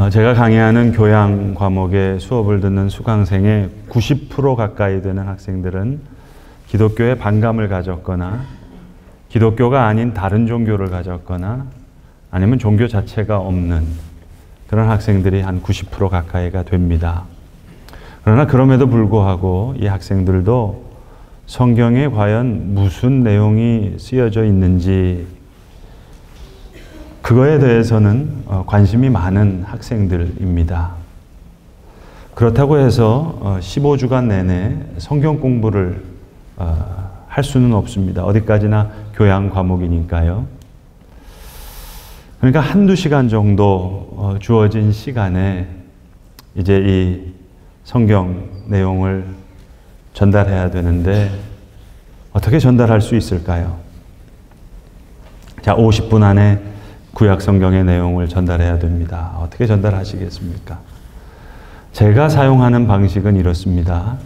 제가 강의하는 교양 과목의 수업을 듣는 수강생의 90% 가까이 되는 학생들은 기독교에 반감을 가졌거나 기독교가 아닌 다른 종교를 가졌거나 아니면 종교 자체가 없는 그런 학생들이 한 90% 가까이가 됩니다. 그러나 그럼에도 불구하고 이 학생들도 성경에 과연 무슨 내용이 쓰여져 있는지 그거에 대해서는 관심이 많은 학생들입니다. 그렇다고 해서 15주간 내내 성경 공부를 할 수는 없습니다. 어디까지나 교양 과목이니까요. 그러니까 한두 시간 정도 주어진 시간에 이제 이 성경 내용을 전달해야 되는데 어떻게 전달할 수 있을까요? 자, 50분 안에 구약 성경의 내용을 전달해야 됩니다. 어떻게 전달하시겠습니까? 제가 사용하는 방식은 이렇습니다.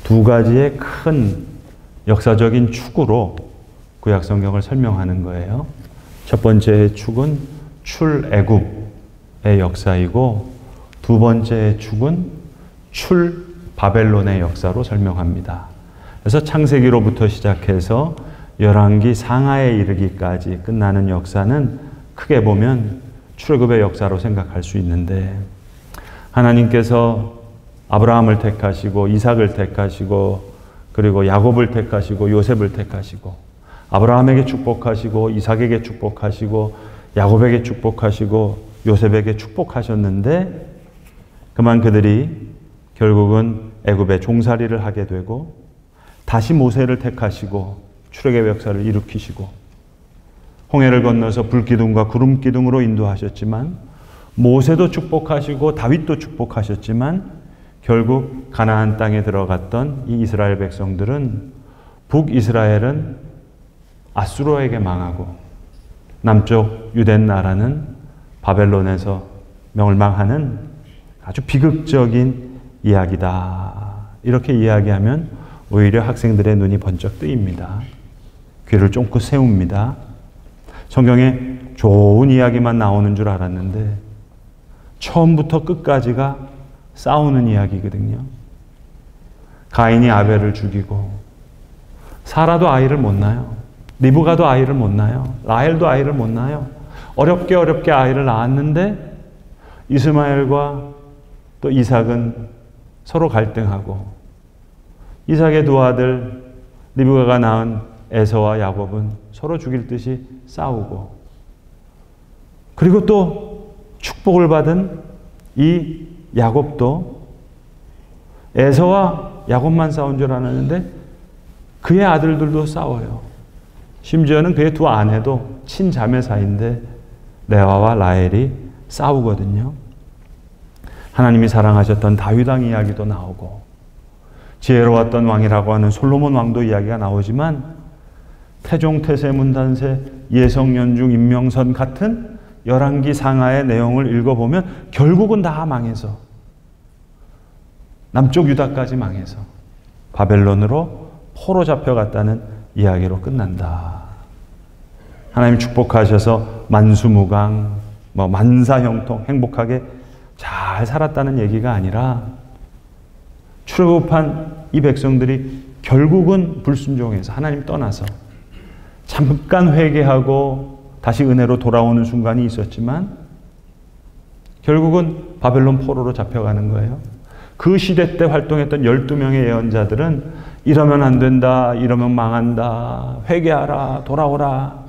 두 가지의 큰 역사적인 축으로 구약 성경을 설명하는 거예요. 첫 번째 축은 출애굽의 역사이고 두 번째 축은 출바벨론의 역사로 설명합니다. 그래서 창세기로부터 시작해서 열왕기 상하에 이르기까지 끝나는 역사는 크게 보면 출애굽의 역사로 생각할 수 있는데 하나님께서 아브라함을 택하시고 이삭을 택하시고 그리고 야곱을 택하시고 요셉을 택하시고 아브라함에게 축복하시고 이삭에게 축복하시고 야곱에게 축복하시고 요셉에게 축복하셨는데 그만 그들이 결국은 애굽에 종살이를 하게 되고 다시 모세를 택하시고 출애굽의 역사를 일으키시고 홍해를 건너서 불기둥과 구름기둥으로 인도하셨지만 모세도 축복하시고 다윗도 축복하셨지만 결국 가나안 땅에 들어갔던 이 이스라엘 백성들은 북이스라엘은 아수르에게 망하고 남쪽 유대 나라는 바벨론에서 멸망하는 아주 비극적인 이야기다. 이렇게 이야기하면 오히려 학생들의 눈이 번쩍 뜨입니다. 귀를 쫑긋 세웁니다. 성경에 좋은 이야기만 나오는 줄 알았는데 처음부터 끝까지가 싸우는 이야기거든요. 가인이 아벨을 죽이고 사라도 아이를 못 낳아요. 리브가도 아이를 못 낳아요. 라헬도 아이를 못 낳아요. 어렵게 아이를 낳았는데 이스마엘과 또 이삭은 서로 갈등하고 이삭의 두 아들 리브가가 낳은 에서와 야곱은 서로 죽일 듯이 싸우고 그리고 또 축복을 받은 이 야곱도 에서와 야곱만 싸운 줄 알았는데 그의 아들들도 싸워요. 심지어는 그의 두 아내도 친자매 사이인데 레아와 라헬이 싸우거든요. 하나님이 사랑하셨던 다윗 왕 이야기도 나오고 지혜로웠던 왕이라고 하는 솔로몬 왕도 이야기가 나오지만 태종, 태세, 문단세, 예성연중, 임명선 같은 열왕기 상하의 내용을 읽어보면 결국은 다 망해서 남쪽 유다까지 망해서 바벨론으로 포로 잡혀갔다는 이야기로 끝난다. 하나님 축복하셔서 만수무강, 만사형통, 행복하게 잘 살았다는 얘기가 아니라 출애굽한 이 백성들이 결국은 불순종해서 하나님 떠나서 잠깐 회개하고 다시 은혜로 돌아오는 순간이 있었지만 결국은 바벨론 포로로 잡혀가는 거예요. 그 시대 때 활동했던 12명의 예언자들은 이러면 안 된다, 이러면 망한다, 회개하라, 돌아오라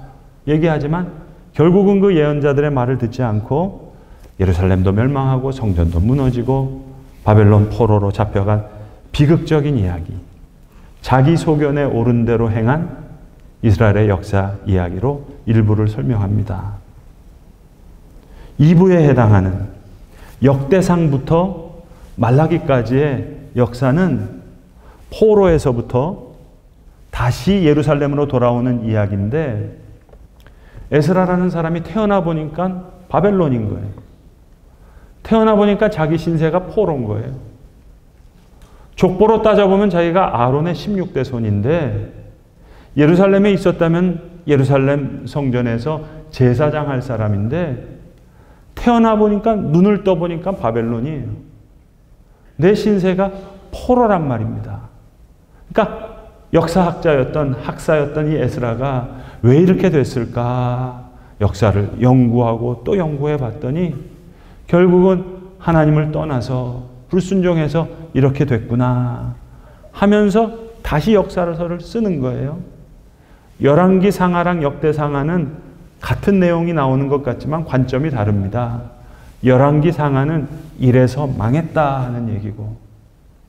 얘기하지만 결국은 그 예언자들의 말을 듣지 않고 예루살렘도 멸망하고 성전도 무너지고 바벨론 포로로 잡혀간 비극적인 이야기, 자기 소견에 옳은 대로 행한 이스라엘의 역사 이야기로 일부를 설명합니다. 2부에 해당하는 역대상부터 말라기까지의 역사는 포로에서부터 다시 예루살렘으로 돌아오는 이야기인데 에스라라는 사람이 태어나 보니까 바벨론인 거예요. 태어나 보니까 자기 신세가 포로인 거예요. 족보로 따져보면 자기가 아론의 16대 손인데 예루살렘에 있었다면 예루살렘 성전에서 제사장 할 사람인데 태어나 보니까 눈을 떠 보니까 바벨론이에요. 내 신세가 포로란 말입니다. 그러니까 역사학자였던 학사였던 이 에스라가 왜 이렇게 됐을까? 역사를 연구하고 또 연구해 봤더니 결국은 하나님을 떠나서 불순종해서 이렇게 됐구나 하면서 다시 역사서를 쓰는 거예요. 열왕기 상하랑 역대 상하는 같은 내용이 나오는 것 같지만 관점이 다릅니다. 열왕기 상하는 이래서 망했다 하는 얘기고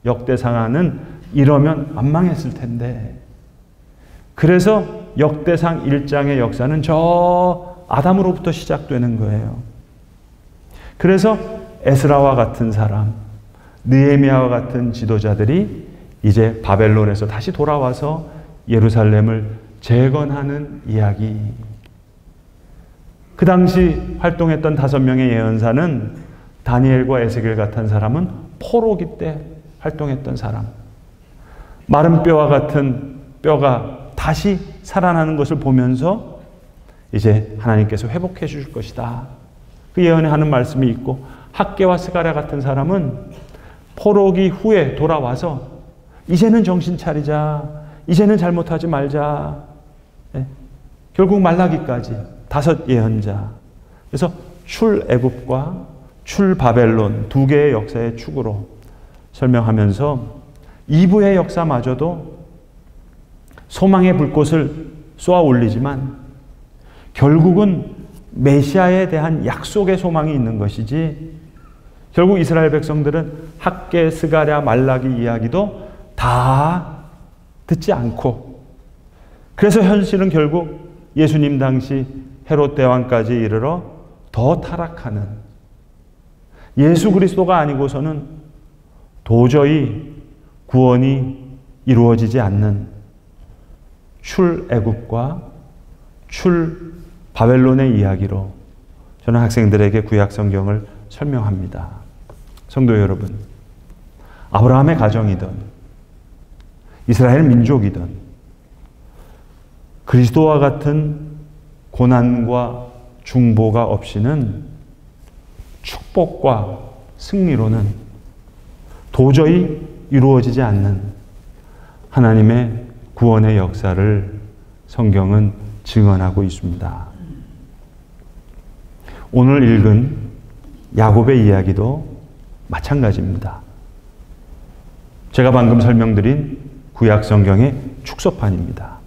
역대 상하는 이러면 안 망했을 텐데, 그래서 역대상 1장의 역사는 저 아담으로부터 시작되는 거예요. 그래서 에스라와 같은 사람, 느헤미야와 같은 지도자들이 이제 바벨론에서 다시 돌아와서 예루살렘을 재건하는 이야기. 그 당시 활동했던 5명의 예언사는 다니엘과 에스겔 같은 사람은 포로기 때 활동했던 사람. 마른 뼈와 같은 뼈가 다시 살아나는 것을 보면서 이제 하나님께서 회복해 주실 것이다. 그 예언에 하는 말씀이 있고, 학개와 스가랴 같은 사람은 포로기 후에 돌아와서 이제는 정신 차리자. 이제는 잘못하지 말자. 네. 결국 말라기까지 5 예언자. 그래서 출애굽과 출바벨론 2개의 역사의 축으로 설명하면서 2부의 역사마저도 소망의 불꽃을 쏘아 올리지만 결국은 메시아에 대한 약속의 소망이 있는 것이지, 결국 이스라엘 백성들은 학개, 스가랴, 말라기 이야기도 다 듣지 않고, 그래서 현실은 결국 예수님 당시 헤롯 대왕까지 이르러 더 타락하는, 예수 그리스도가 아니고서는 도저히 구원이 이루어지지 않는 출애굽과 출바벨론의 이야기로 저는 학생들에게 구약 성경을 설명합니다. 성도 여러분, 아브라함의 가정이든 이스라엘 민족이든 그리스도와 같은 고난과 중보가 없이는 축복과 승리로는 도저히 이루어지지 않는 하나님의 구원의 역사를 성경은 증언하고 있습니다. 오늘 읽은 야곱의 이야기도 마찬가지입니다. 제가 방금 설명드린 구약 성경의 축소판입니다.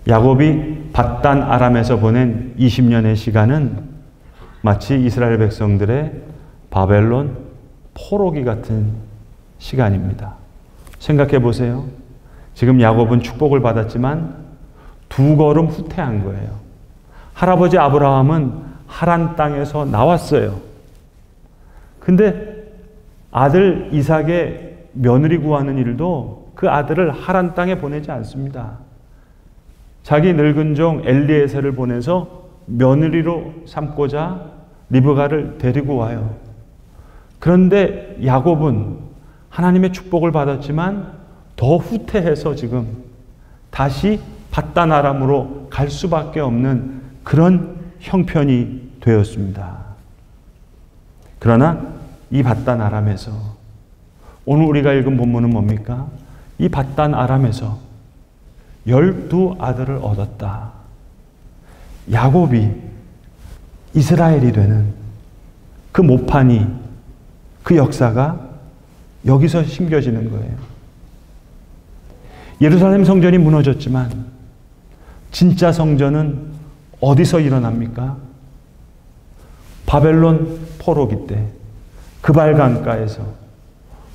야곱이 밧단 아람에서 보낸 20년의 시간은 마치 이스라엘 백성들의 바벨론 포로기 같은 시간입니다. 생각해 보세요. 지금 야곱은 축복을 받았지만 2 걸음 후퇴한 거예요. 할아버지 아브라함은 하란 땅에서 나왔어요. 근데 아들 이삭의 며느리 구하는 일도 그 아들을 하란 땅에 보내지 않습니다. 자기 늙은 종 엘리에셀을 보내서 며느리로 삼고자 리브가를 데리고 와요. 그런데 야곱은 하나님의 축복을 받았지만 더 후퇴해서 지금 다시 밧단 아람으로 갈 수밖에 없는 그런 형편이 되었습니다. 그러나 이 밧단 아람에서 오늘 우리가 읽은 본문은 뭡니까? 이 밧단 아람에서 12 아들을 얻었다. 야곱이 이스라엘이 되는 그 모판이, 그 역사가 여기서 심겨지는 거예요. 예루살렘 성전이 무너졌지만 진짜 성전은 어디서 일어납니까? 바벨론 포로기 때 그발 강가에서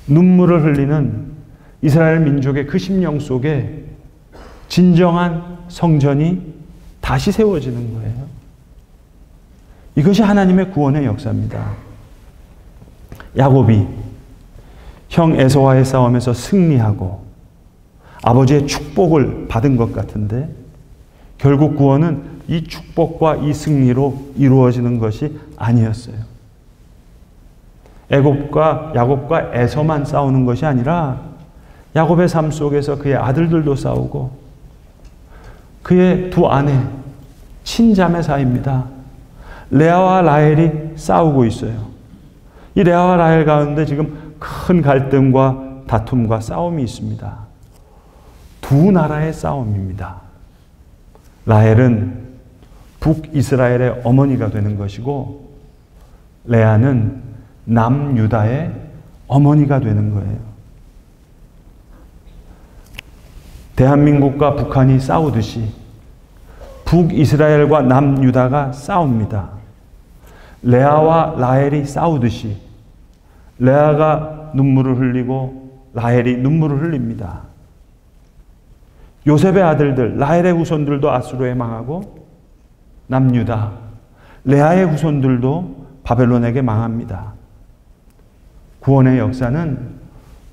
눈물을 흘리는 이스라엘 민족의 그 심령 속에 진정한 성전이 다시 세워지는 거예요. 이것이 하나님의 구원의 역사입니다. 야곱이 형 에서와의 싸움에서 승리하고 아버지의 축복을 받은 것 같은데 결국 구원은 이 축복과 이 승리로 이루어지는 것이 아니었어요. 야곱과 에서만 싸우는 것이 아니라 야곱의 삶 속에서 그의 아들들도 싸우고 그의 2 아내, 친자매 사이입니다. 레아와 라헬이 싸우고 있어요. 이 레아와 라헬 가운데 지금 큰 갈등과 다툼과 싸움이 있습니다. 두 나라의 싸움입니다. 라헬은 북이스라엘의 어머니가 되는 것이고 레아는 남유다의 어머니가 되는 거예요. 대한민국과 북한이 싸우듯이 북이스라엘과 남유다가 싸웁니다. 레아와 라헬이 싸우듯이 레아가 눈물을 흘리고 라헬이 눈물을 흘립니다. 요셉의 아들들, 라헬의 후손들도 아수르에 망하고 남유다, 레아의 후손들도 바벨론에게 망합니다. 구원의 역사는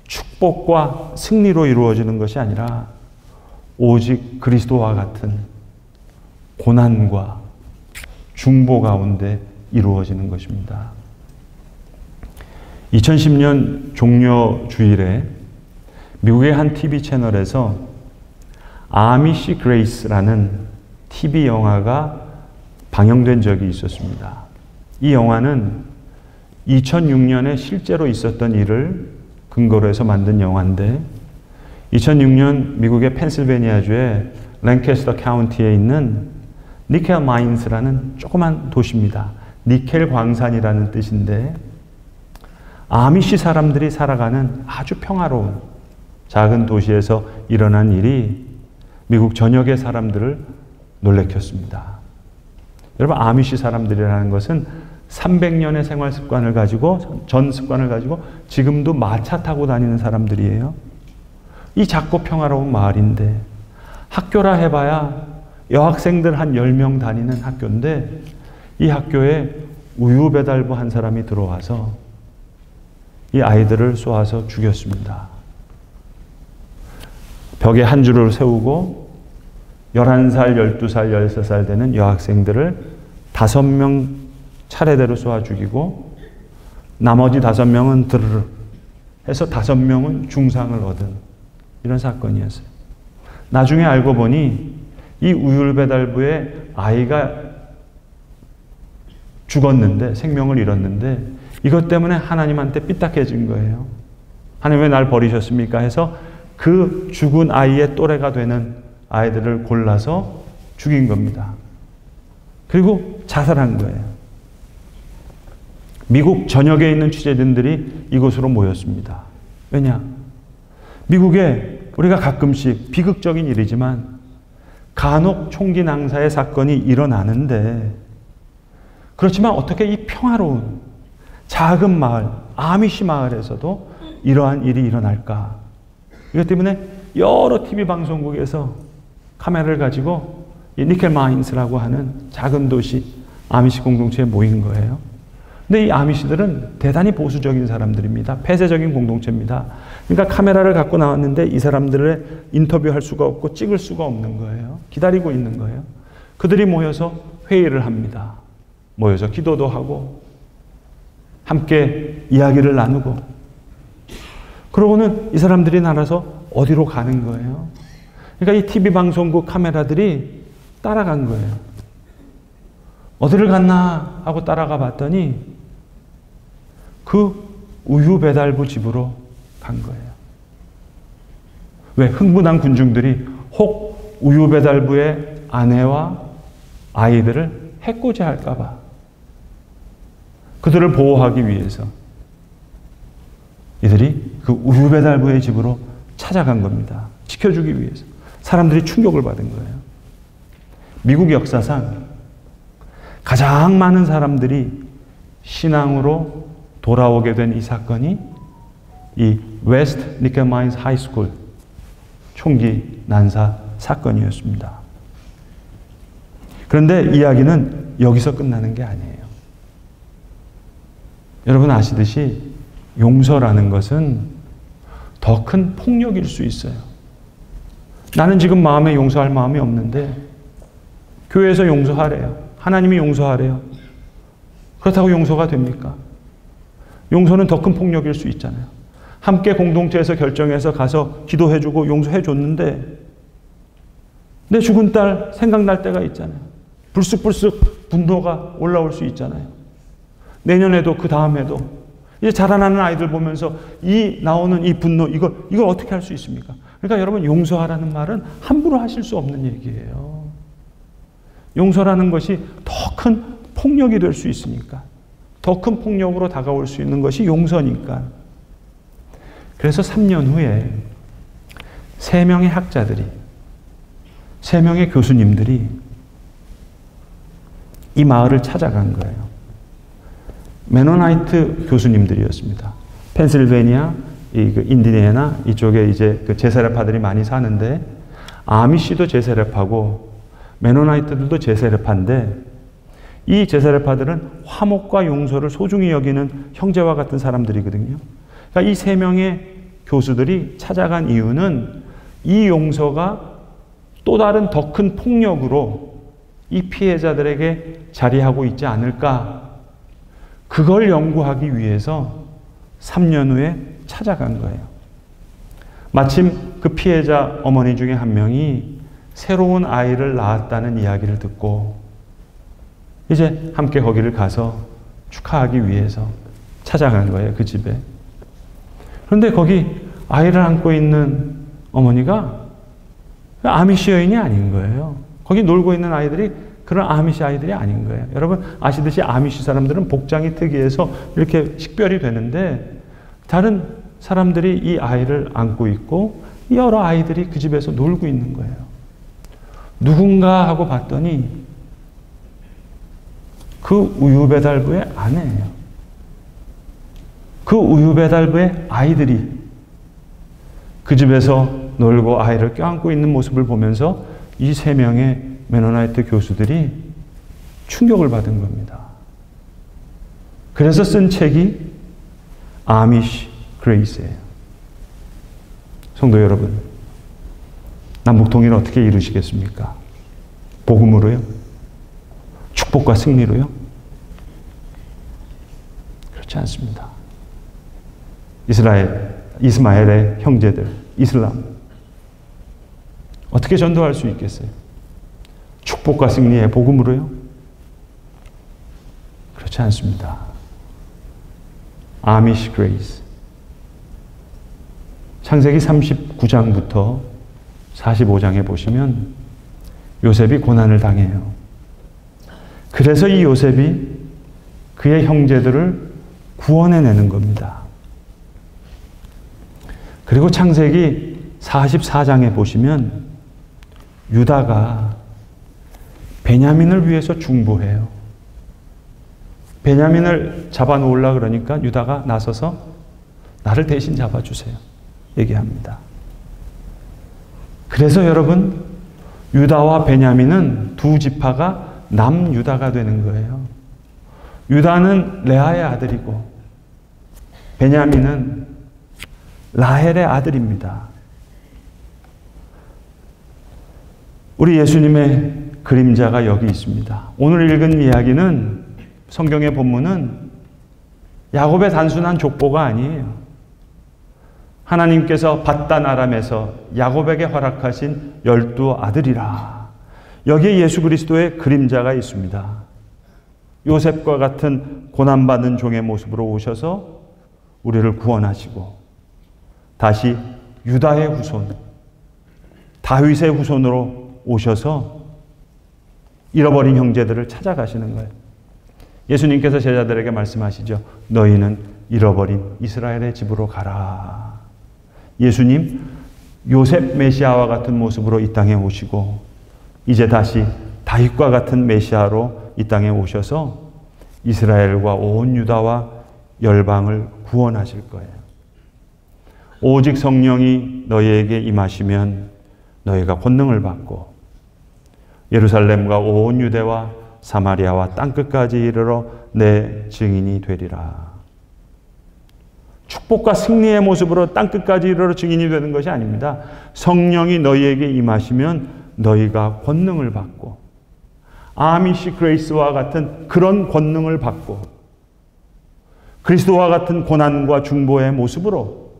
축복과 승리로 이루어지는 것이 아니라 오직 그리스도와 같은 고난과 중보 가운데 이루어지는 것입니다. 2010년 종려 주일에 미국의 한 TV 채널에서 아미시 그레이스라는 TV 영화가 방영된 적이 있었습니다. 이 영화는 2006년에 실제로 있었던 일을 근거로 해서 만든 영화인데 2006년 미국의 펜실베니아주의 랭캐스터 카운티에 있는 니켈 마인스라는 조그만 도시입니다. 니켈 광산이라는 뜻인데 아미시 사람들이 살아가는 아주 평화로운 작은 도시에서 일어난 일이 미국 전역의 사람들을 놀래켰습니다. 여러분, 아미시 사람들이라는 것은 300년의 생활 습관을 가지고, 전 습관을 가지고 지금도 마차 타고 다니는 사람들이에요. 이 작고 평화로운 마을인데 학교라 해봐야 여학생들 한 10명 다니는 학교인데 이 학교에 우유 배달부 한 사람이 들어와서 이 아이들을 쏘아서 죽였습니다. 벽에 한 줄을 세우고 11살, 12살, 13살 되는 여학생들을 5명 차례대로 쏘아 죽이고 나머지 5명은 드르르 해서 5명은 중상을 얻은 이런 사건이었어요. 나중에 알고 보니 이 우유배달부의 아이가 죽었는데, 생명을 잃었는데 이것 때문에 하나님한테 삐딱해진 거예요. 하나님 왜 날 버리셨습니까? 해서 그 죽은 아이의 또래가 되는 아이들을 골라서 죽인 겁니다. 그리고 자살한 거예요. 미국 전역에 있는 취재진들이 이곳으로 모였습니다. 왜냐? 미국에 우리가 가끔씩 비극적인 일이지만 간혹 총기 낭사의 사건이 일어나는데 그렇지만 어떻게 이 평화로운 작은 마을, 아미시 마을에서도 이러한 일이 일어날까? 이것 때문에 여러 TV 방송국에서 카메라를 가지고 이 니켈 마인스라고 하는 작은 도시 아미시 공동체에 모인 거예요. 근데 이 아미시들은 대단히 보수적인 사람들입니다. 폐쇄적인 공동체입니다. 그러니까 카메라를 갖고 나왔는데 이 사람들을 인터뷰할 수가 없고 찍을 수가 없는 거예요. 기다리고 있는 거예요. 그들이 모여서 회의를 합니다. 모여서 기도도 하고 함께 이야기를 나누고 그러고는 이 사람들이 나가서 어디로 가는 거예요. 그러니까 이 TV 방송국 카메라들이 따라간 거예요. 어디를 갔나 하고 따라가 봤더니 그 우유 배달부 집으로 간 거예요. 왜? 흥분한 군중들이 혹 우유 배달부의 아내와 아이들을 해코지 할까 봐 그들을 보호하기 위해서 이들이 그 우유 배달부의 집으로 찾아간 겁니다. 지켜주기 위해서. 사람들이 충격을 받은 거예요. 미국 역사상 가장 많은 사람들이 신앙으로 돌아오게 된 이 사건이 이 웨스트 니켈 마인스 하이스쿨 총기 난사 사건이었습니다. 그런데 이야기는 여기서 끝나는 게 아니에요. 여러분 아시듯이 용서라는 것은 더 큰 폭력일 수 있어요. 나는 지금 마음에 용서할 마음이 없는데 교회에서 용서하래요. 하나님이 용서하래요. 그렇다고 용서가 됩니까? 용서는 더 큰 폭력일 수 있잖아요. 함께 공동체에서 결정해서 가서 기도해주고 용서해줬는데 내 죽은 딸 생각날 때가 있잖아요. 불쑥불쑥 분노가 올라올 수 있잖아요. 내년에도 그 다음에도 이제 자라나는 아이들 보면서 나오는 이 분노, 이걸 어떻게 할 수 있습니까? 그러니까 여러분, 용서하라는 말은 함부로 하실 수 없는 얘기예요. 용서라는 것이 더 큰 폭력이 될 수 있으니까, 더 큰 폭력으로 다가올 수 있는 것이 용서니까. 그래서 3년 후에 3명의 학자들이, 3명의 교수님들이 이 마을을 찾아간 거예요. 메노나이트 교수님들이었습니다. 펜실베니아, 인디애나 이쪽에 이제 그 제사렙파들이 많이 사는데, 아미시도 제사렙파고 메노나이트들도 제사렙파인데, 이 제사렙파들은 화목과 용서를 소중히 여기는 형제와 같은 사람들이거든요. 그러니까 이 3명의 교수들이 찾아간 이유는 이 용서가 또 다른 더 큰 폭력으로 이 피해자들에게 자리하고 있지 않을까, 그걸 연구하기 위해서 3년 후에 찾아간 거예요. 마침 그 피해자 어머니 중에 한 명이 새로운 아이를 낳았다는 이야기를 듣고 이제 함께 거기를 가서 축하하기 위해서 찾아간 거예요, 그 집에. 그런데 거기 아이를 안고 있는 어머니가 아미시 여인이 아닌 거예요. 거기 놀고 있는 아이들이 그런 아미시 아이들이 아닌 거예요. 여러분 아시듯이 아미시 사람들은 복장이 특이해서 이렇게 식별이 되는데, 다른 사람들이 이 아이를 안고 있고 여러 아이들이 그 집에서 놀고 있는 거예요. 누군가 하고 봤더니 그 우유배달부의 아내예요. 그 우유배달부의 아이들이 그 집에서 놀고 아이를 껴안고 있는 모습을 보면서 이 3명의 메노나이트 교수들이 충격을 받은 겁니다. 그래서 쓴 책이 아미시 그레이스예요. 성도 여러분, 남북 통일을 어떻게 이루시겠습니까? 복음으로요? 축복과 승리로요? 그렇지 않습니다. 이스마엘의 형제들, 이슬람, 어떻게 전도할 수 있겠어요? 축복과 승리의 복음으로요? 그렇지 않습니다. 아미시 그레이스. 창세기 39장부터 45장에 보시면 요셉이 고난을 당해요. 그래서 이 요셉이 그의 형제들을 구원해내는 겁니다. 그리고 창세기 44장에 보시면 유다가 베냐민을 위해서 중보해요. 베냐민을 잡아놓으려고 그러니까 유다가 나서서 나를 대신 잡아주세요 얘기합니다. 그래서 여러분, 유다와 베냐민은 두 지파가 남유다가 되는 거예요. 유다는 레아의 아들이고 베냐민은 라헬의 아들입니다. 우리 예수님의 그림자가 여기 있습니다. 오늘 읽은 이야기는, 성경의 본문은 야곱의 단순한 족보가 아니에요. 하나님께서 밧단 아람에서 야곱에게 허락하신 12 아들이라. 여기에 예수 그리스도의 그림자가 있습니다. 요셉과 같은 고난받는 종의 모습으로 오셔서 우리를 구원하시고, 다시 유다의 후손, 다윗의 후손으로 오셔서 잃어버린 형제들을 찾아가시는 거예요. 예수님께서 제자들에게 말씀하시죠. 너희는 잃어버린 이스라엘의 집으로 가라. 예수님, 요셉 메시아와 같은 모습으로 이 땅에 오시고, 이제 다시 다윗과 같은 메시아로 이 땅에 오셔서 이스라엘과 온 유다와 열방을 구원하실 거예요. 오직 성령이 너희에게 임하시면 너희가 권능을 받고 예루살렘과 온 유대와 사마리아와 땅끝까지 이르러 내 증인이 되리라. 축복과 승리의 모습으로 땅끝까지 이르러 증인이 되는 것이 아닙니다. 성령이 너희에게 임하시면 너희가 권능을 받고, 아미시 그레이스와 같은 그런 권능을 받고, 그리스도와 같은 고난과 중보의 모습으로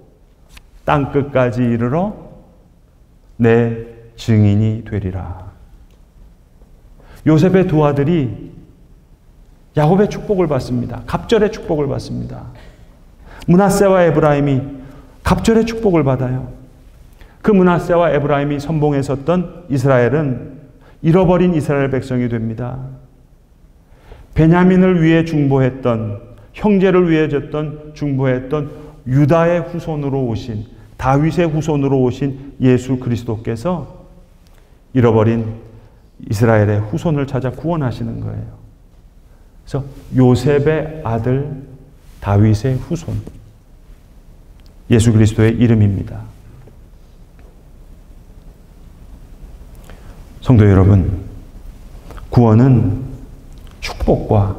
땅끝까지 이르러 내 증인이 되리라. 요셉의 두 아들이 야곱의 축복을 받습니다. 갑절의 축복을 받습니다. 므낫세와 에브라임이 갑절의 축복을 받아요. 그 므낫세와 에브라임이 선봉에 섰던 이스라엘은 잃어버린 이스라엘 백성이 됩니다. 베냐민을 위해 중보했던, 형제를 위해 졌던, 중보했던 유다의 후손으로 오신, 다윗의 후손으로 오신 예수 그리스도께서 잃어버린 이스라엘의 후손을 찾아 구원하시는 거예요. 그래서 요셉의 아들 다윗의 후손, 예수 그리스도의 이름입니다. 성도 여러분, 구원은 축복과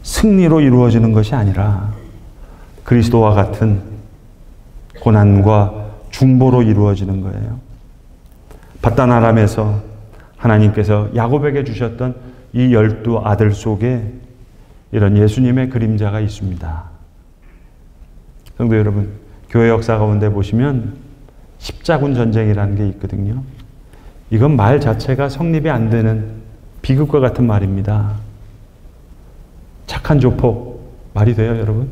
승리로 이루어지는 것이 아니라 그리스도와 같은 고난과 중보로 이루어지는 거예요. 바단 아람에서 하나님께서 야곱에게 주셨던 이 12 아들 속에 이런 예수님의 그림자가 있습니다. 성도 여러분, 교회 역사 가운데 보시면 십자군 전쟁이라는 게 있거든요. 이건 말 자체가 성립이 안 되는 비극과 같은 말입니다. 착한 조폭 말이 돼요, 여러분?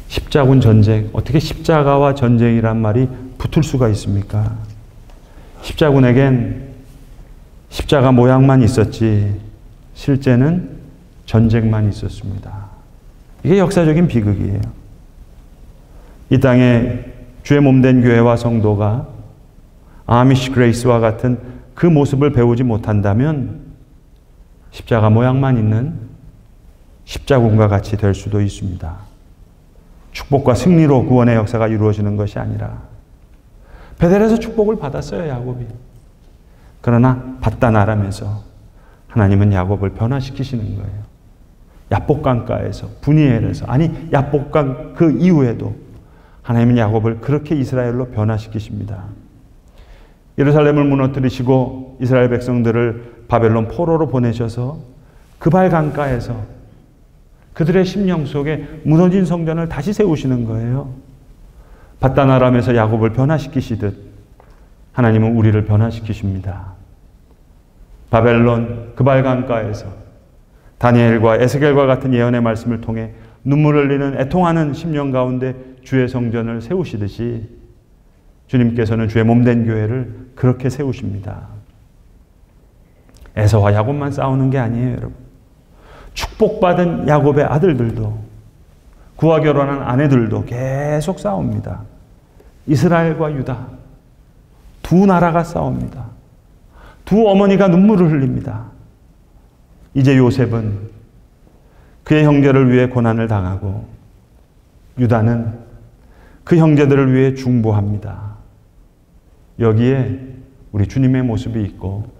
십자군 전쟁, 어떻게 십자가와 전쟁이란 말이 붙을 수가 있습니까? 십자군에겐 십자가 모양만 있었지 실제는 전쟁만 있었습니다. 이게 역사적인 비극이에요. 이 땅에 주의 몸된 교회와 성도가 아미시 그레이스와 같은 그 모습을 배우지 못한다면 십자가 모양만 있는 십자군과 같이 될 수도 있습니다. 축복과 승리로 구원의 역사가 이루어지는 것이 아니라 베델에서 축복을 받았어요, 야곱이. 그러나 바단 아람에서 하나님은 야곱을 변화시키시는 거예요. 야복강가에서, 브니엘에서, 아니 야복강 그 이후에도 하나님은 야곱을 그렇게 이스라엘로 변화시키십니다. 예루살렘을 무너뜨리시고 이스라엘 백성들을 바벨론 포로로 보내셔서 그발 강가에서 그들의 심령 속에 무너진 성전을 다시 세우시는 거예요. 바단 아람에서 야곱을 변화시키시듯 하나님은 우리를 변화시키십니다. 바벨론 그발 강가에서 다니엘과 에스겔과 같은 예언의 말씀을 통해 눈물을 흘리는 애통하는 심령 가운데 주의 성전을 세우시듯이 주님께서는 주의 몸된 교회를 그렇게 세우십니다. 에서와 야곱만 싸우는 게 아니에요, 여러분. 축복받은 야곱의 아들들도, 그와 결혼한 아내들도 계속 싸웁니다. 이스라엘과 유다, 두 나라가 싸웁니다. 두 어머니가 눈물을 흘립니다. 이제 요셉은 그의 형제를 위해 고난을 당하고 유다는 그 형제들을 위해 중보합니다. 여기에 우리 주님의 모습이 있고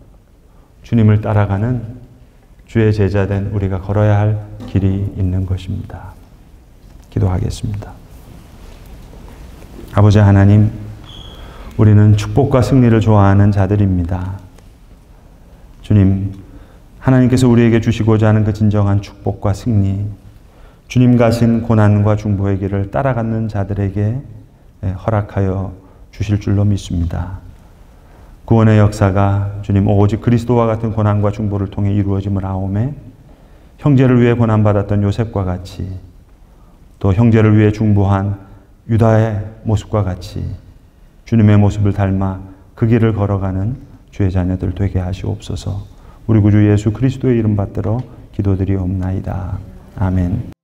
주님을 따라가는 주의 제자된 우리가 걸어야 할 길이 있는 것입니다. 기도하겠습니다. 아버지 하나님, 우리는 축복과 승리를 좋아하는 자들입니다. 주님, 하나님께서 우리에게 주시고자 하는 그 진정한 축복과 승리, 주님 가신 고난과 중보의 길을 따라가는 자들에게 허락하여 주실 줄로 믿습니다. 구원의 역사가 주님 오직 그리스도와 같은 고난과 중보를 통해 이루어짐을 아오매 형제를 위해 고난받았던 요셉과 같이 또 형제를 위해 중보한 유다의 모습과 같이 주님의 모습을 닮아 그 길을 걸어가는 주의 자녀들 되게 하시옵소서. 우리 구주 예수 그리스도의 이름 받들어 기도드리옵나이다. 아멘.